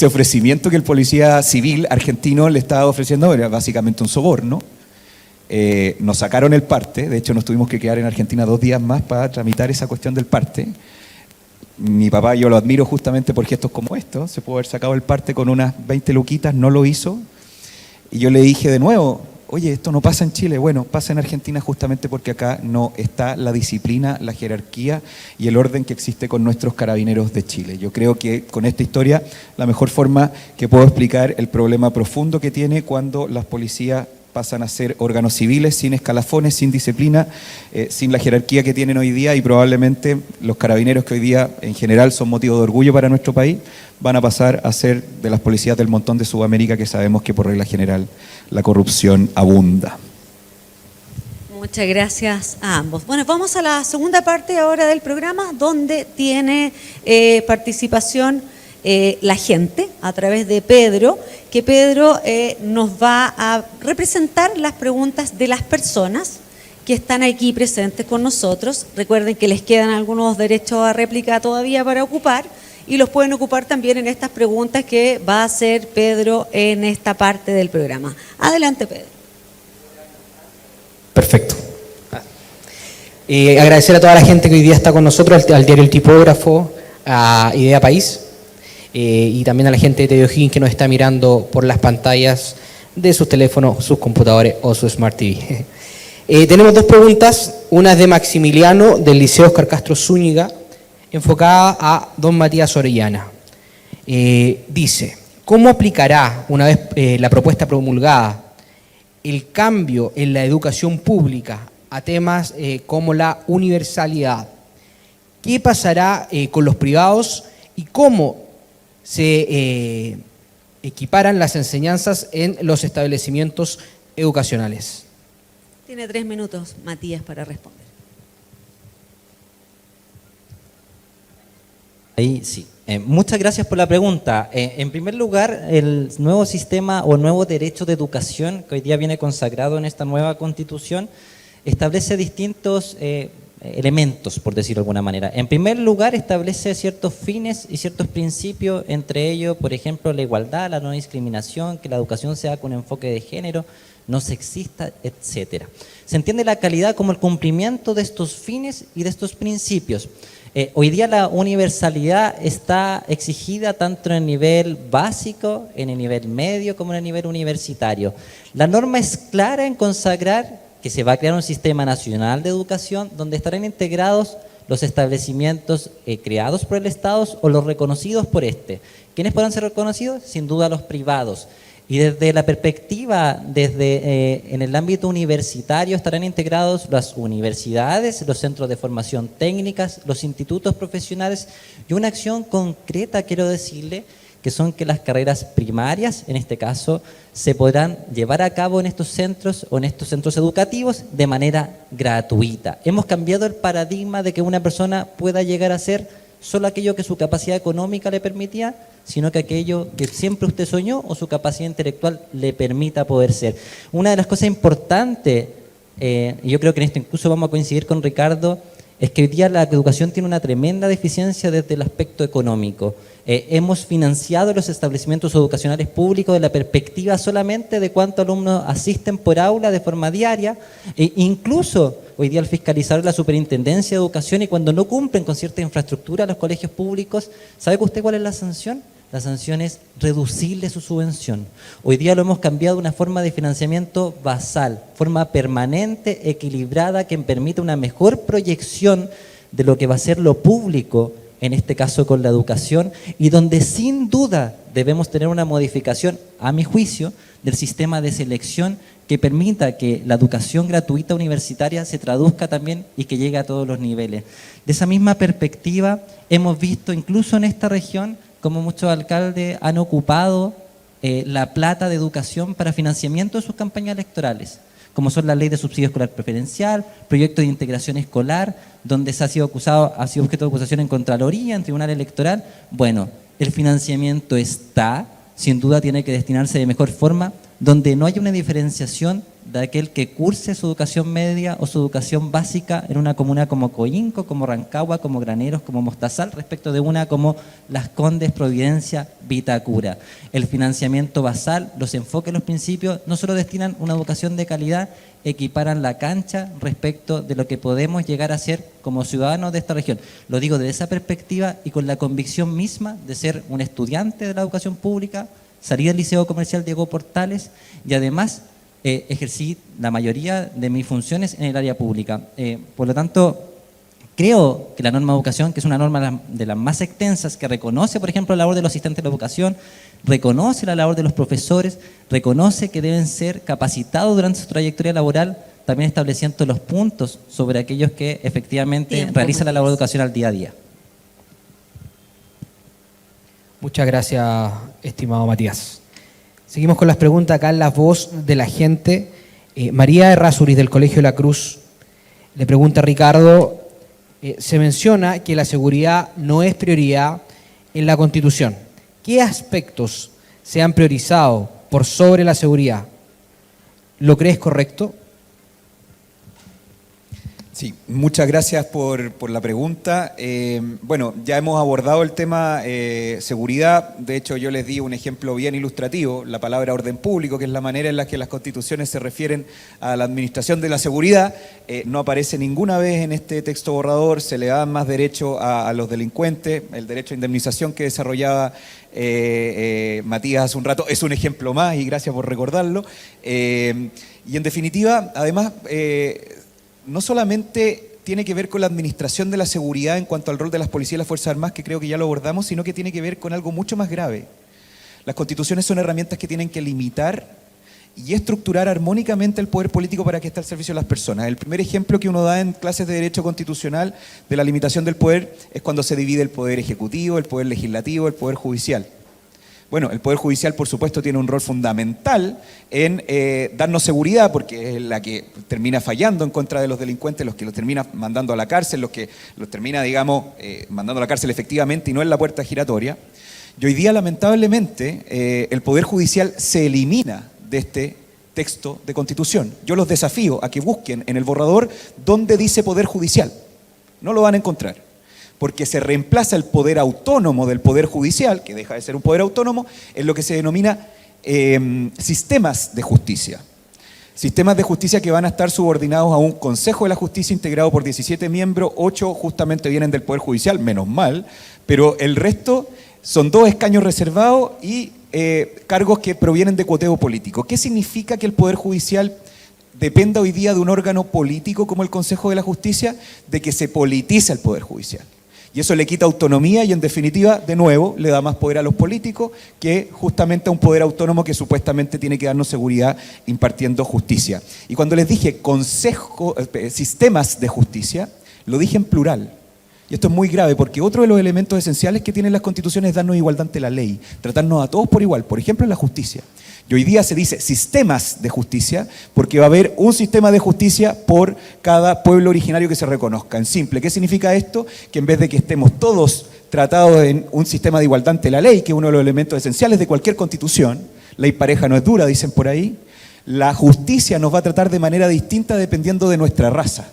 ofrecimiento que el policía civil argentino le estaba ofreciendo, era básicamente un soborno. Nos sacaron el parte, de hecho nos tuvimos que quedar en Argentina 2 días más para tramitar esa cuestión del parte. Mi papá, yo lo admiro justamente por gestos como estos, se pudo haber sacado el parte con unas 20 luquitas, no lo hizo. Y yo le dije de nuevo, oye, esto no pasa en Chile. Bueno, pasa en Argentina justamente porque acá no está la disciplina, la jerarquía y el orden que existe con nuestros carabineros de Chile. Yo creo que con esta historia la mejor forma que puedo explicar el problema profundo que tiene cuando las policías pasan a ser órganos civiles, sin escalafones, sin disciplina, sin la jerarquía que tienen hoy día, y probablemente los carabineros, que hoy día en general son motivo de orgullo para nuestro país, van a pasar a ser de las policías del montón de Sudamérica, que sabemos que por regla general la corrupción abunda. Muchas gracias a ambos. Bueno, vamos a la segunda parte ahora del programa, donde tiene participación la gente a través de Pedro, que Pedro nos va a representar las preguntas de las personas que están aquí presentes con nosotros. Recuerden que les quedan algunos derechos a réplica todavía para ocupar, y los pueden ocupar también en estas preguntas que va a hacer Pedro en esta parte del programa. Adelante, Pedro. Perfecto. Agradecer a toda la gente que hoy día está con nosotros, al diario El Tipógrafo, a Idea País, y también a la gente de TV O'Higgins que nos está mirando por las pantallas de sus teléfonos, sus computadores o su Smart TV. Tenemos 2 preguntas, una es de Maximiliano del Liceo Oscar Castro Zúñiga, enfocada a don Matías Orellana. Dice, ¿cómo aplicará, una vez la propuesta promulgada, el cambio en la educación pública a temas como la universalidad? ¿Qué pasará con los privados y cómo se equiparan las enseñanzas en los establecimientos educacionales? Tiene 3 minutos, Matías, para responder. Ahí sí. Muchas gracias por la pregunta. En primer lugar, el nuevo sistema o nuevo derecho de educación que hoy día viene consagrado en esta nueva Constitución establece distintos elementos, por decirlo de alguna manera. En primer lugar, establece ciertos fines y ciertos principios, entre ellos, por ejemplo, la igualdad, la no discriminación, que la educación sea con enfoque de género, no sexista, etcétera. Se entiende la calidad como el cumplimiento de estos fines y de estos principios. Hoy día la universalidad está exigida tanto en el nivel básico, en el nivel medio, como en el nivel universitario. La norma es clara en consagrar que se va a crear un sistema nacional de educación donde estarán integrados los establecimientos creados por el Estado o los reconocidos por este. ¿Quiénes podrán ser reconocidos? Sin duda los privados. Y desde la perspectiva, en el ámbito universitario, estarán integrados las universidades, los centros de formación técnicas, los institutos profesionales, y una acción concreta, quiero decirle, que son que las carreras primarias, en este caso, se podrán llevar a cabo en estos centros o en estos centros educativos de manera gratuita. Hemos cambiado el paradigma de que una persona pueda llegar a ser solo aquello que su capacidad económica le permitía, sino que aquello que siempre usted soñó o su capacidad intelectual le permita poder ser. Una de las cosas importantes, y yo creo que en esto incluso vamos a coincidir con Ricardo, es que hoy día la educación tiene una tremenda deficiencia desde el aspecto económico. Hemos financiado los establecimientos educacionales públicos de la perspectiva solamente de cuántos alumnos asisten por aula de forma diaria, e incluso hoy día al fiscalizar la Superintendencia de Educación y cuando no cumplen con cierta infraestructura los colegios públicos, ¿sabe usted cuál es la sanción? La sanción es reducirle su subvención. Hoy día lo hemos cambiado a una forma de financiamiento basal, forma permanente, equilibrada, que permite una mejor proyección de lo que va a ser lo público, en este caso con la educación, y donde sin duda debemos tener una modificación, a mi juicio, del sistema de selección que permita que la educación gratuita universitaria se traduzca también y que llegue a todos los niveles. De esa misma perspectiva, hemos visto incluso en esta región como muchos alcaldes han ocupado la plata de educación para financiamiento de sus campañas electorales. como son la ley de subsidio escolar preferencial, proyectos de integración escolar, donde se ha sido objeto de acusación en Contraloría, en Tribunal Electoral. Bueno, el financiamiento está, sin duda tiene que destinarse de mejor forma, donde no haya una diferenciación de aquel que curse su educación media o su educación básica en una comuna como Coinco, como Rancagua, como Graneros, como Mostazal, respecto de una como Las Condes, Providencia, Vitacura. El financiamiento basal, los enfoques, los principios, no solo destinan una educación de calidad, equiparan la cancha respecto de lo que podemos llegar a ser como ciudadanos de esta región. Lo digo desde esa perspectiva y con la convicción misma de ser un estudiante de la educación pública, salí del Liceo Comercial Diego Portales y además ejercí la mayoría de mis funciones en el área pública. Por lo tanto, creo que la norma de educación, que es una norma de las más extensas, que reconoce, por ejemplo, la labor de los asistentes de educación, reconoce la labor de los profesores, reconoce que deben ser capacitados durante su trayectoria laboral, también estableciendo los puntos sobre aquellos que efectivamente realizan la labor de educación al día a día. Muchas gracias, estimado Matías. Seguimos con las preguntas acá en la voz de la gente. María Errázuriz, del Colegio La Cruz, le pregunta a Ricardo, se menciona que la seguridad no es prioridad en la Constitución. ¿Qué aspectos se han priorizado por sobre la seguridad? ¿Lo crees correcto? Sí, muchas gracias por la pregunta. Bueno, ya hemos abordado el tema seguridad. De hecho, yo les di un ejemplo bien ilustrativo, la palabra orden público, que es la manera en la que las constituciones se refieren a la administración de la seguridad. No aparece ninguna vez en este texto borrador, se le dan más derecho a los delincuentes. El derecho a indemnización que desarrollaba Matías hace un rato es un ejemplo más, y gracias por recordarlo. Y en definitiva, además, no solamente tiene que ver con la administración de la seguridad en cuanto al rol de las policías y las Fuerzas Armadas, que creo que ya lo abordamos, sino que tiene que ver con algo mucho más grave. Las constituciones son herramientas que tienen que limitar y estructurar armónicamente el poder político para que esté al servicio de las personas. El primer ejemplo que uno da en clases de Derecho Constitucional de la limitación del poder es cuando se divide el poder ejecutivo, el poder legislativo, el poder judicial. Bueno, el Poder Judicial, por supuesto, tiene un rol fundamental en darnos seguridad, porque es la que termina fallando en contra de los delincuentes, los que los termina mandando a la cárcel, los que los termina, digamos, mandando a la cárcel efectivamente y no en la puerta giratoria. Y hoy día, lamentablemente, el Poder Judicial se elimina de este texto de Constitución. Yo los desafío a que busquen en el borrador dónde dice Poder Judicial. No lo van a encontrar, porque se reemplaza el poder autónomo del Poder Judicial, que deja de ser un poder autónomo, en lo que se denomina sistemas de justicia. Sistemas de justicia que van a estar subordinados a un Consejo de la Justicia integrado por 17 miembros, 8 justamente vienen del Poder Judicial, menos mal, pero el resto son 2 escaños reservados y cargos que provienen de cuoteo político. ¿Qué significa que el Poder Judicial dependa hoy día de un órgano político como el Consejo de la Justicia? De que se politiza el Poder Judicial. Y eso le quita autonomía y, en definitiva, de nuevo, le da más poder a los políticos que justamente a un poder autónomo que supuestamente tiene que darnos seguridad impartiendo justicia. Y cuando les dije sistemas de justicia, lo dije en plural. Y esto es muy grave porque otro de los elementos esenciales que tienen las constituciones es darnos igualdad ante la ley, tratarnos a todos por igual, por ejemplo en la justicia. Y hoy día se dice sistemas de justicia porque va a haber un sistema de justicia por cada pueblo originario que se reconozca. En simple, ¿qué significa esto? Que en vez de que estemos todos tratados en un sistema de igualdad ante la ley, que es uno de los elementos esenciales de cualquier constitución, ley pareja no es dura, dicen por ahí, la justicia nos va a tratar de manera distinta dependiendo de nuestra raza.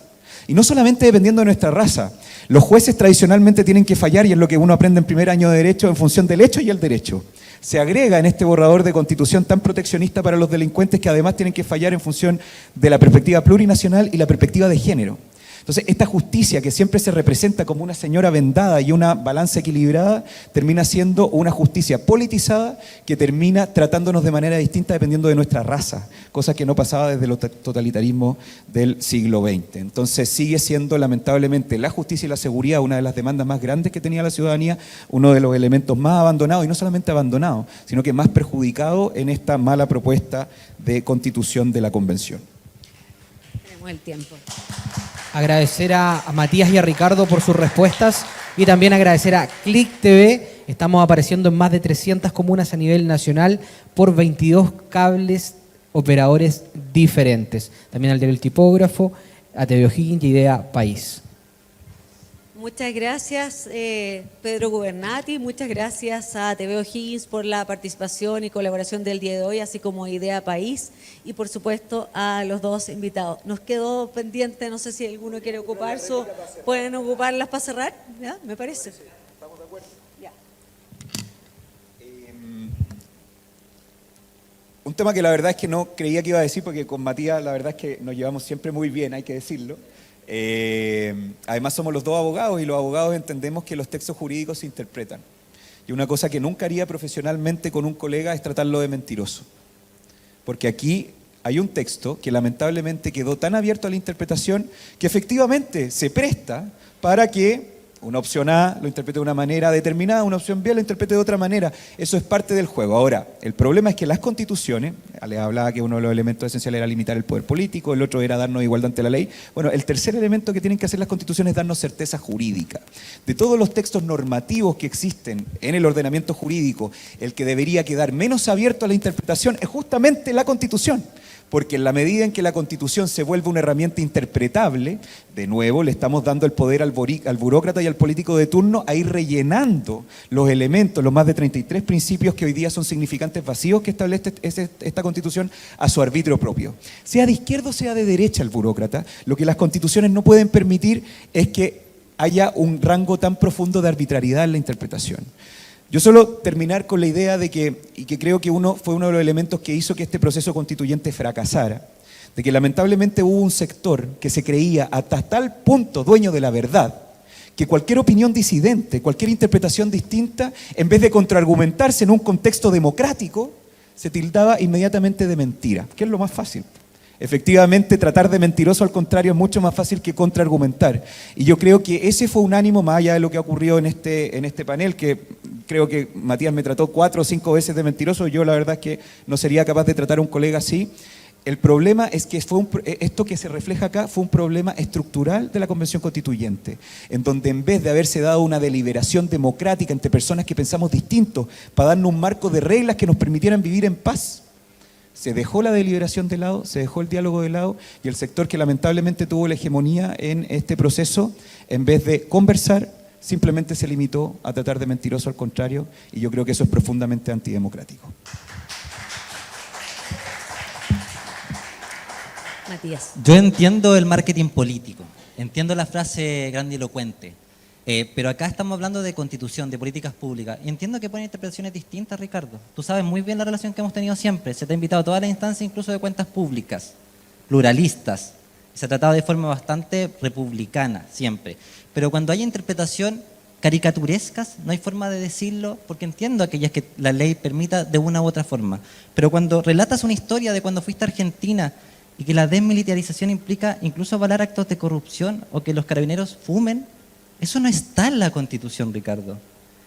Y no solamente dependiendo de nuestra raza. Los jueces tradicionalmente tienen que fallar, y es lo que uno aprende en primer año de Derecho, en función del hecho y el derecho. Se agrega en este borrador de constitución tan proteccionista para los delincuentes que además tienen que fallar en función de la perspectiva plurinacional y la perspectiva de género. Entonces, esta justicia que siempre se representa como una señora vendada y una balanza equilibrada, termina siendo una justicia politizada que termina tratándonos de manera distinta dependiendo de nuestra raza, cosa que no pasaba desde el totalitarismo del siglo XX. Entonces, sigue siendo lamentablemente la justicia y la seguridad una de las demandas más grandes que tenía la ciudadanía, uno de los elementos más abandonados, y no solamente abandonados, sino que más perjudicados en esta mala propuesta de constitución de la Convención. Tenemos el tiempo. Agradecer a Matías y a Ricardo por sus respuestas y también agradecer a Click TV. Estamos apareciendo en más de 300 comunas a nivel nacional por 22 cables operadores diferentes. También al diario El Tipógrafo, a TV O'Higgins y Idea País. Muchas gracias, Pedro Gubernati. Muchas gracias a TV O'Higgins por la participación y colaboración del día de hoy, así como Idea País. Y, por supuesto, a los dos invitados. Nos quedó pendiente, no sé si alguno quiere ocupar su... ¿Pueden ocuparlas para cerrar? ¿Ya? Me parece. ¿Estamos de acuerdo? Ya. Un tema que la verdad es que no creía que iba a decir, porque con Matías la verdad es que nos llevamos siempre muy bien, hay que decirlo. Además somos los dos abogados y los abogados entendemos que los textos jurídicos se interpretan. Y una cosa que nunca haría profesionalmente con un colega es tratarlo de mentiroso. Porque aquí hay un texto que lamentablemente quedó tan abierto a la interpretación que efectivamente se presta para que una opción A lo interprete de una manera determinada, una opción B lo interprete de otra manera. Eso es parte del juego. Ahora, el problema es que las constituciones, les hablaba que uno de los elementos esenciales era limitar el poder político, el otro era darnos igualdad ante la ley. Bueno, el tercer elemento que tienen que hacer las constituciones es darnos certeza jurídica. De todos los textos normativos que existen en el ordenamiento jurídico, el que debería quedar menos abierto a la interpretación es justamente la Constitución. Porque en la medida en que la Constitución se vuelve una herramienta interpretable, de nuevo le estamos dando el poder al burócrata y al político de turno a ir rellenando los elementos, los más de 33 principios que hoy día son significantes vacíos que establece esta Constitución a su arbitrio propio. Sea de izquierda o sea de derecha el burócrata, lo que las constituciones no pueden permitir es que haya un rango tan profundo de arbitrariedad en la interpretación. Yo solo terminar con la idea de que, y que creo que fue uno de los elementos que hizo que este proceso constituyente fracasara, de que lamentablemente hubo un sector que se creía hasta tal punto dueño de la verdad, que cualquier opinión disidente, cualquier interpretación distinta, en vez de contraargumentarse en un contexto democrático, se tildaba inmediatamente de mentira, que es lo más fácil. Efectivamente, tratar de mentiroso, al contrario, es mucho más fácil que contraargumentar. Y yo creo que ese fue un ánimo, más allá de lo que ha ocurrido en este panel, que creo que Matías me trató 4 o 5 veces de mentiroso. Yo la verdad es que no sería capaz de tratar a un colega así. El problema es que esto que se refleja acá fue un problema estructural de la Convención Constituyente, en donde en vez de haberse dado una deliberación democrática entre personas que pensamos distintos, para darnos un marco de reglas que nos permitieran vivir en paz, se dejó la deliberación de lado, se dejó el diálogo de lado, y el sector que lamentablemente tuvo la hegemonía en este proceso, en vez de conversar, simplemente se limitó a tratar de mentiroso al contrario, y yo creo que eso es profundamente antidemocrático. Matías. Yo entiendo el marketing político, entiendo la frase grandilocuente, pero acá estamos hablando de constitución, de políticas públicas, y entiendo que ponen interpretaciones distintas, Ricardo. Tú sabes muy bien la relación que hemos tenido siempre, se te ha invitado a todas las instancias, incluso de cuentas públicas, pluralistas, se ha tratado de forma bastante republicana siempre, pero cuando hay interpretación caricaturescas, no hay forma de decirlo, porque entiendo aquellas que la ley permita de una u otra forma, pero cuando relatas una historia de cuando fuiste a Argentina y que la desmilitarización implica incluso avalar actos de corrupción o que los carabineros fumen, eso no está en la Constitución, Ricardo.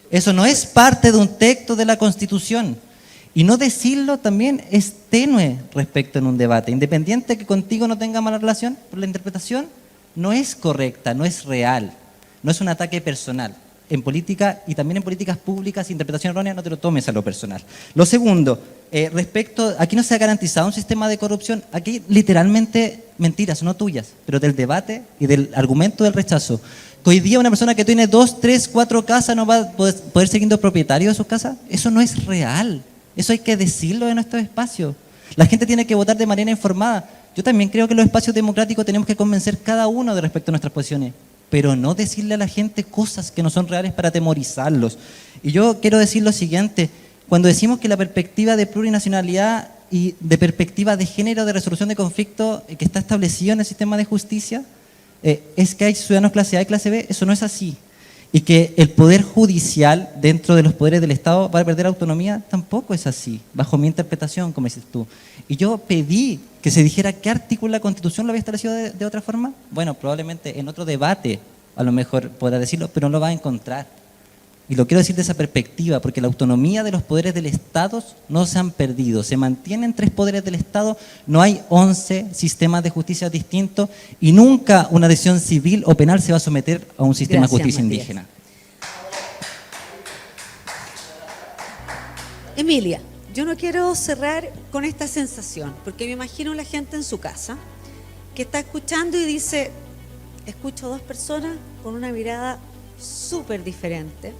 Eso no es parte de un texto de la Constitución. Y no decirlo también es tenue respecto en un debate. Independiente que contigo no tenga mala relación, pero la interpretación no es correcta, no es real, no es un ataque personal. En política y también en políticas públicas, interpretación errónea, no te lo tomes a lo personal. Lo segundo, respecto, aquí no se ha garantizado un sistema de corrupción, aquí literalmente mentiras, no tuyas, pero del debate y del argumento del rechazo. Que hoy día una persona que tiene 2, 3, 4 casas no va a poder ser siendo propietario de sus casas, eso no es real. Eso hay que decirlo en nuestros espacios. La gente tiene que votar de manera informada. Yo también creo que en los espacios democráticos tenemos que convencer cada uno de respecto a nuestras posiciones, pero no decirle a la gente cosas que no son reales para atemorizarlos. Y yo quiero decir lo siguiente, cuando decimos que la perspectiva de plurinacionalidad y de perspectiva de género de resolución de conflicto que está establecido en el sistema de justicia, es que hay ciudadanos clase A y clase B, eso no es así. Y que el poder judicial dentro de los poderes del Estado va a perder autonomía, tampoco es así, bajo mi interpretación, como dices tú. Y yo pedí que se dijera qué artículo de la Constitución lo había establecido de otra forma. Bueno, probablemente en otro debate a lo mejor podrá decirlo, pero no lo va a encontrar. Y lo quiero decir de esa perspectiva, porque la autonomía de los poderes del Estado no se han perdido. Se mantienen 3 poderes del Estado, no hay 11 sistemas de justicia distintos y nunca una decisión civil o penal se va a someter a un sistema de justicia Matías. indígena. Emilia, yo no quiero cerrar con esta sensación, porque me imagino la gente en su casa que está escuchando y dice, escucho dos personas con una mirada súper diferente.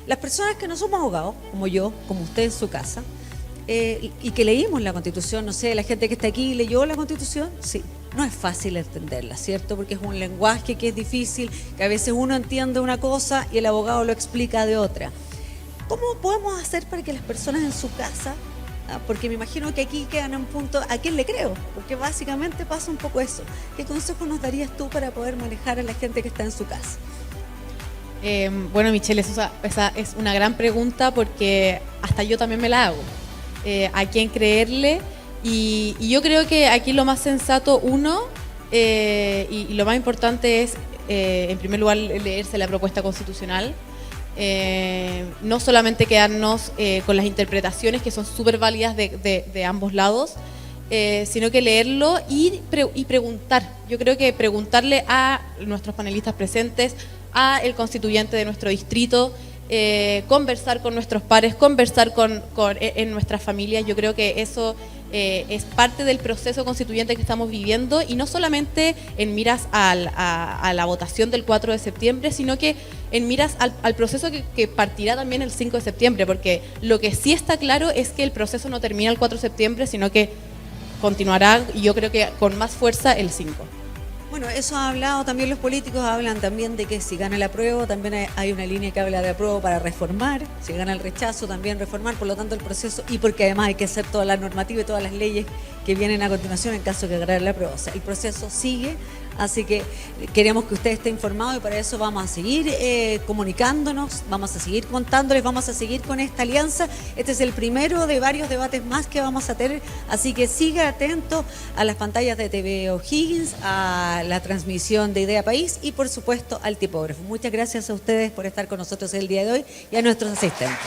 Las personas que no somos abogados, como yo, como usted en su casa, y que leímos la Constitución, no sé, la gente que está aquí leyó la Constitución, sí, no es fácil entenderla, ¿cierto? Porque es un lenguaje que es difícil, que a veces uno entiende una cosa y el abogado lo explica de otra. ¿Cómo podemos hacer para que las personas en su casa, porque me imagino que aquí quedan en un punto, ¿a quién le creo? Porque básicamente pasa un poco eso. ¿Qué consejo nos darías tú para poder manejar a la gente que está en su casa? Bueno, Michelle, esa es una gran pregunta porque hasta yo también me la hago. ¿A quién creerle? Y yo creo que aquí lo más sensato, y lo más importante es, en primer lugar, leerse la propuesta constitucional. No solamente quedarnos con las interpretaciones que son súper válidas de ambos lados, sino que leerlo y preguntar. Yo creo que preguntarle a nuestros panelistas presentes, a el constituyente de nuestro distrito, conversar con nuestros pares, conversar en nuestras familias. Yo creo que eso es parte del proceso constituyente que estamos viviendo, y no solamente en miras a la votación del 4 de septiembre, sino que en miras al proceso que partirá también el 5 de septiembre, porque lo que sí está claro es que el proceso no termina el 4 de septiembre, sino que continuará, y yo creo que con más fuerza, el 5. Bueno, eso ha hablado también los políticos, hablan también de que si gana el apruebo, también hay una línea que habla de apruebo para reformar, si gana el rechazo también reformar, por lo tanto el proceso, y porque además hay que hacer toda la normativa y todas las leyes que vienen a continuación en caso de que gane el apruebo. O sea, el proceso sigue, así que queremos que usted esté informado y para eso vamos a seguir comunicándonos, vamos a seguir contándoles, vamos a seguir con esta alianza. Este es el primero de varios debates más que vamos a tener, así que siga atento a las pantallas de TV O'Higgins, a la transmisión de Idea País y por supuesto al tipógrafo. Muchas gracias a ustedes por estar con nosotros el día de hoy y a nuestros asistentes.